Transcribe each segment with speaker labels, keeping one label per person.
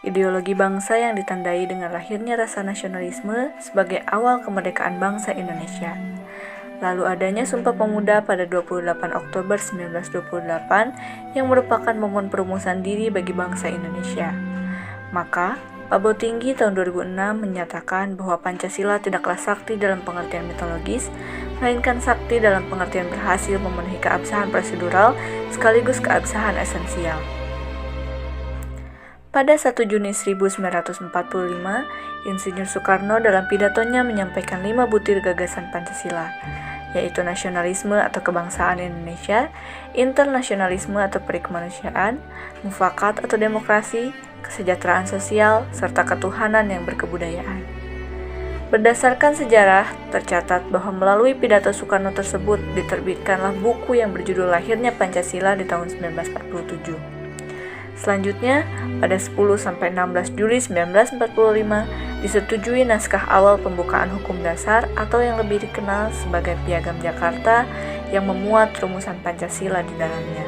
Speaker 1: ideologi bangsa yang ditandai dengan lahirnya rasa nasionalisme sebagai awal kemerdekaan bangsa Indonesia. Lalu adanya Sumpah Pemuda pada 28 Oktober 1928 yang merupakan momen perumusan diri bagi bangsa Indonesia. Maka, Pak Botinggi tahun 2006 menyatakan bahwa Pancasila tidaklah sakti dalam pengertian mitologis, melainkan sakti dalam pengertian berhasil memenuhi keabsahan prosedural sekaligus keabsahan esensial. Pada 1 Juni 1945, Insinyur Soekarno dalam pidatonya menyampaikan 5 butir gagasan Pancasila, yaitu nasionalisme atau kebangsaan Indonesia, internasionalisme atau perikemanusiaan, mufakat atau demokrasi, kesejahteraan sosial, serta ketuhanan yang berkebudayaan. Berdasarkan sejarah, tercatat bahwa melalui pidato Soekarno tersebut diterbitkanlah buku yang berjudul Lahirnya Pancasila di tahun 1947. Selanjutnya, pada 10-16 Juli 1945, disetujui naskah awal pembukaan hukum dasar atau yang lebih dikenal sebagai Piagam Jakarta yang memuat rumusan Pancasila di dalamnya.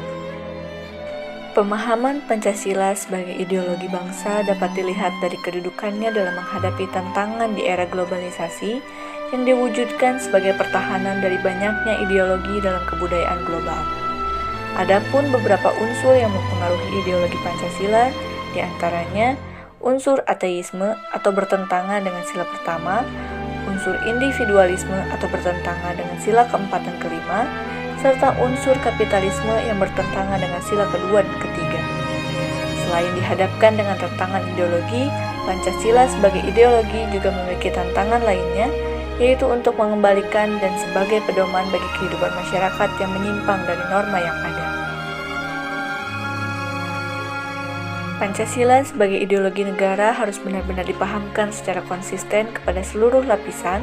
Speaker 1: Pemahaman Pancasila sebagai ideologi bangsa dapat dilihat dari kedudukannya dalam menghadapi tantangan di era globalisasi yang diwujudkan sebagai pertahanan dari banyaknya ideologi dalam kebudayaan global. Adapun beberapa unsur yang mempengaruhi ideologi Pancasila, diantaranya unsur ateisme atau bertentangan dengan sila pertama, unsur individualisme atau bertentangan dengan sila keempat dan kelima, serta unsur kapitalisme yang bertentangan dengan sila kedua dan ketiga. Selain dihadapkan dengan tantangan ideologi, Pancasila sebagai ideologi juga memiliki tantangan lainnya, yaitu untuk mengembalikan dan sebagai pedoman bagi kehidupan masyarakat yang menyimpang dari norma yang ada. Pancasila sebagai ideologi negara harus benar-benar dipahamkan secara konsisten kepada seluruh lapisan,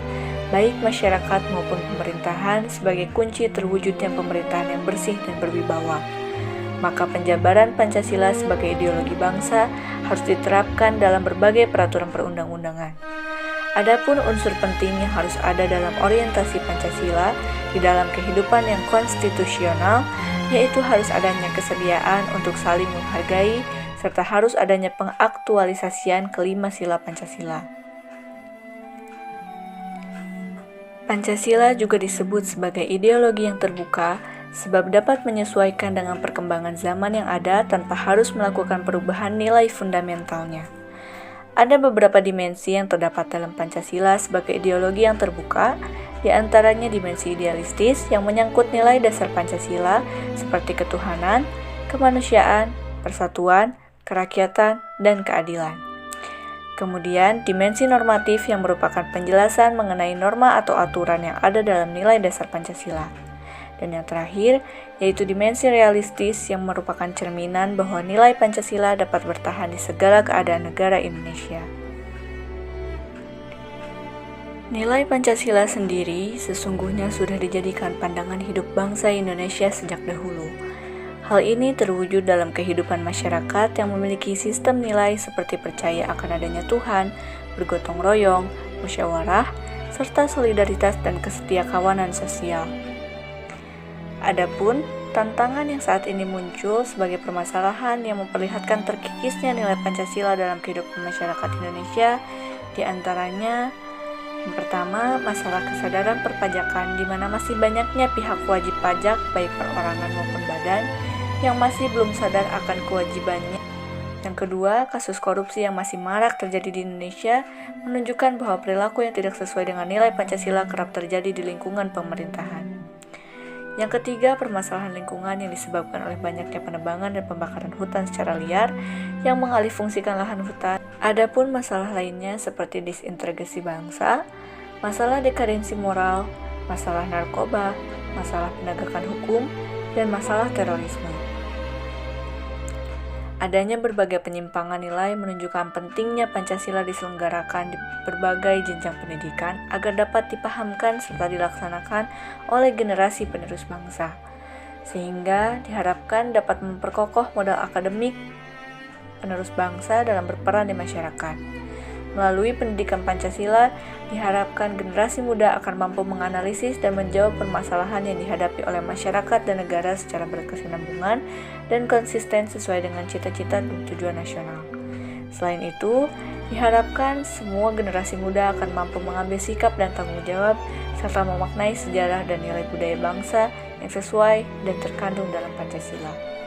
Speaker 1: baik masyarakat maupun pemerintahan, sebagai kunci terwujudnya pemerintahan yang bersih dan berwibawa. Maka penjabaran Pancasila sebagai ideologi bangsa harus diterapkan dalam berbagai peraturan perundang-undangan. Adapun unsur penting yang harus ada dalam orientasi Pancasila di dalam kehidupan yang konstitusional, yaitu harus adanya kesediaan untuk saling menghargai, serta harus adanya pengaktualisasian kelima sila Pancasila. Pancasila juga disebut sebagai ideologi yang terbuka sebab dapat menyesuaikan dengan perkembangan zaman yang ada tanpa harus melakukan perubahan nilai fundamentalnya. Ada beberapa dimensi yang terdapat dalam Pancasila sebagai ideologi yang terbuka, di antaranya dimensi idealistis yang menyangkut nilai dasar Pancasila seperti ketuhanan, kemanusiaan, persatuan, kerakyatan, dan keadilan. Kemudian, dimensi normatif yang merupakan penjelasan mengenai norma atau aturan yang ada dalam nilai dasar Pancasila. Dan yang terakhir, yaitu dimensi realistis yang merupakan cerminan bahwa nilai Pancasila dapat bertahan di segala keadaan negara Indonesia. Nilai Pancasila sendiri sesungguhnya sudah dijadikan pandangan hidup bangsa Indonesia sejak dahulu. Hal ini terwujud dalam kehidupan masyarakat yang memiliki sistem nilai seperti percaya akan adanya Tuhan, bergotong royong, musyawarah, serta solidaritas dan kesetiakawanan sosial. Adapun tantangan yang saat ini muncul sebagai permasalahan yang memperlihatkan terkikisnya nilai Pancasila dalam kehidupan masyarakat Indonesia, di antaranya yang pertama, masalah kesadaran perpajakan di mana masih banyaknya pihak wajib pajak baik perorangan maupun badan yang masih belum sadar akan kewajibannya. Yang kedua, kasus korupsi yang masih marak terjadi di Indonesia menunjukkan bahwa perilaku yang tidak sesuai dengan nilai Pancasila kerap terjadi di lingkungan pemerintahan. Yang ketiga, permasalahan lingkungan yang disebabkan oleh banyaknya penebangan dan pembakaran hutan secara liar yang mengalihfungsikan lahan hutan. Adapun masalah lainnya seperti disintegrasi bangsa, masalah dekadensi moral, masalah narkoba, masalah penegakan hukum, dan masalah terorisme. Adanya berbagai penyimpangan nilai menunjukkan pentingnya Pancasila diselenggarakan di berbagai jenjang pendidikan agar dapat dipahamkan serta dilaksanakan oleh generasi penerus bangsa, sehingga diharapkan dapat memperkokoh modal akademik penerus bangsa dalam berperan di masyarakat. Melalui pendidikan Pancasila, diharapkan generasi muda akan mampu menganalisis dan menjawab permasalahan yang dihadapi oleh masyarakat dan negara secara berkesinambungan dan konsisten sesuai dengan cita-cita dan tujuan nasional. Selain itu, diharapkan semua generasi muda akan mampu mengambil sikap dan tanggung jawab serta memaknai sejarah dan nilai budaya bangsa yang sesuai dan terkandung dalam Pancasila.